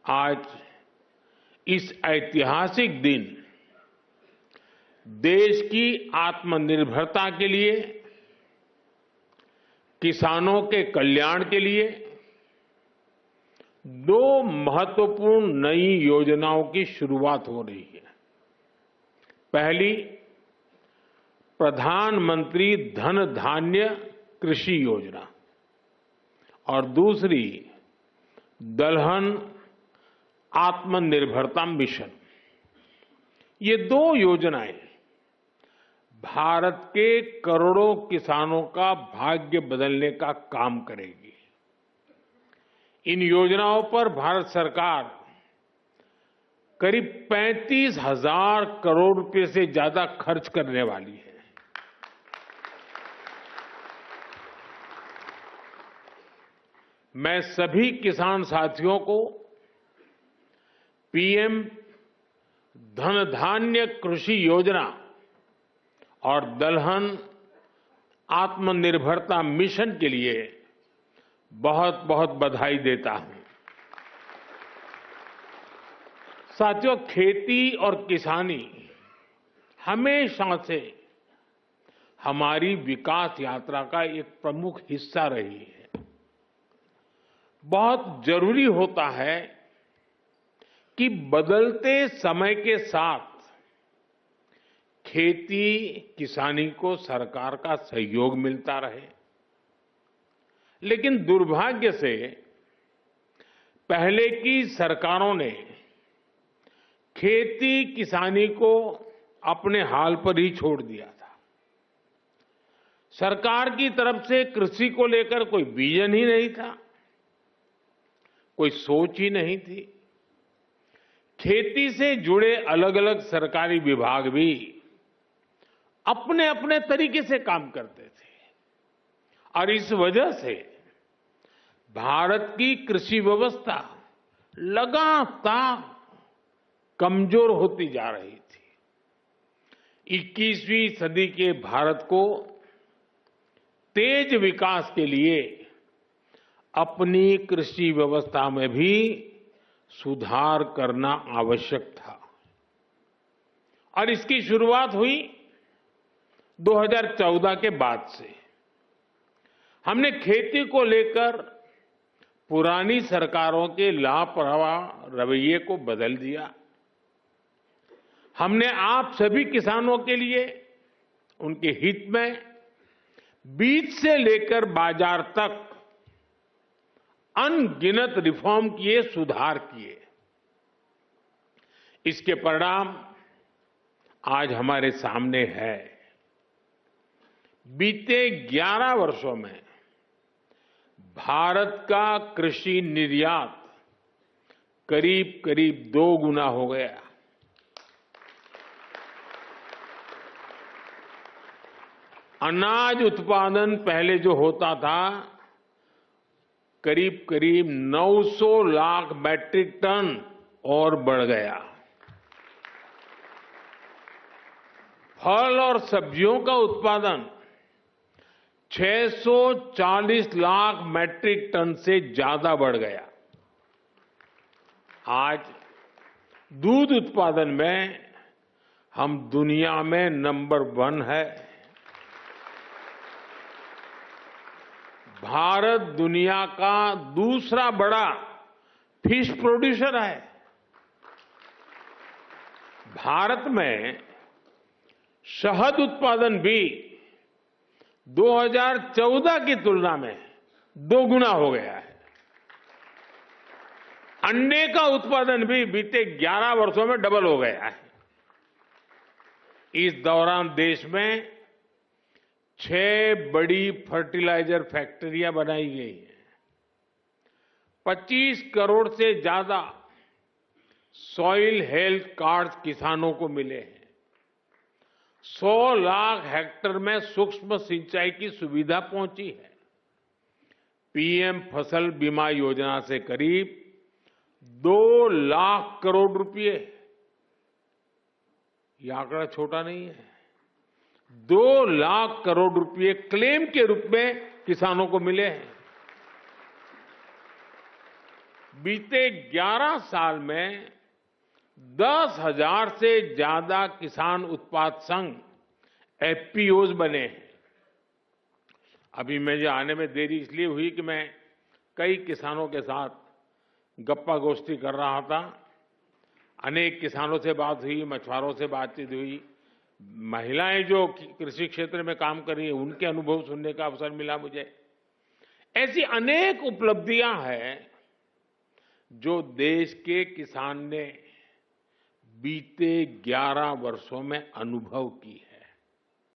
आज इस ऐतिहासिक दिन देश की आत्मनिर्भरता के लिए, किसानों के कल्याण के लिए दो महत्वपूर्ण नई योजनाओं की शुरुआत हो रही है। पहली, प्रधानमंत्री धन धान्य कृषि योजना और दूसरी दलहन आत्मनिर्भरता मिशन। ये दो योजनाएं भारत के करोड़ों किसानों का भाग्य बदलने का काम करेगी। इन योजनाओं पर भारत सरकार करीब 35,000 करोड़ रुपए से ज्यादा खर्च करने वाली है। मैं सभी किसान साथियों को पीएम धन धान्य कृषि योजना और दलहन आत्मनिर्भरता मिशन के लिए बहुत बहुत बधाई देता हूं। साथियों, खेती और किसानी हमेशा से हमारी विकास यात्रा का एक प्रमुख हिस्सा रही है। बहुत जरूरी होता है कि बदलते समय के साथ खेती किसानी को सरकार का सहयोग मिलता रहे, लेकिन दुर्भाग्य से पहले की सरकारों ने खेती किसानी को अपने हाल पर ही छोड़ दिया था। सरकार की तरफ से कृषि को लेकर कोई विजन ही नहीं था, कोई सोच ही नहीं थी। खेती से जुड़े अलग अलग सरकारी विभाग भी अपने अपने तरीके से काम करते थे और इस वजह से भारत की कृषि व्यवस्था लगातार कमजोर होती जा रही थी। 21वीं सदी के भारत को तेज विकास के लिए अपनी कृषि व्यवस्था में भी सुधार करना आवश्यक था और इसकी शुरुआत हुई 2014 के बाद से। हमने खेती को लेकर पुरानी सरकारों के लापरवाह रवैये को बदल दिया। हमने आप सभी किसानों के लिए उनके हित में बीज से लेकर बाजार तक अनगिनत रिफॉर्म किए, सुधार किए। इसके परिणाम आज हमारे सामने है। बीते 11 वर्षों में भारत का कृषि निर्यात करीब करीब 2 गुना हो गया। अनाज उत्पादन पहले जो होता था करीब करीब 900 लाख मैट्रिक टन और बढ़ गया। फल और सब्जियों का उत्पादन 640 लाख मैट्रिक टन से ज्यादा बढ़ गया। आज दूध उत्पादन में हम दुनिया में नंबर 1 है। भारत दुनिया का दूसरा बड़ा फिश प्रोड्यूसर है। भारत में शहद उत्पादन भी 2014 की तुलना में 2 गुना हो गया है। अंडे का उत्पादन भी बीते 11 वर्षों में डबल हो गया है। इस दौरान देश में 6 बड़ी फर्टिलाइजर फैक्ट्रियां बनाई गई हैं। 25 करोड़ से ज्यादा सॉइल हेल्थ कार्ड किसानों को मिले हैं। 100 लाख हेक्टेयर में सूक्ष्म सिंचाई की सुविधा पहुंची है। पीएम फसल बीमा योजना से करीब 2 लाख करोड़ रुपए, यह आंकड़ा छोटा नहीं है, 2 लाख करोड़ रुपए क्लेम के रूप में किसानों को मिले हैं। बीते 11 साल में 10,000 से ज्यादा किसान उत्पाद संघ एफपीओज बने हैं। अभी मुझे आने में देरी इसलिए हुई कि मैं कई किसानों के साथ गप्पा गोष्ठी कर रहा था। अनेक किसानों से बात हुई, मछुआरों से बातचीत हुई, महिलाएं जो कृषि क्षेत्र में काम कर रही हैं उनके अनुभव सुनने का अवसर मिला मुझे। ऐसी अनेक उपलब्धियां हैं जो देश के किसान ने बीते 11 वर्षों में अनुभव की है।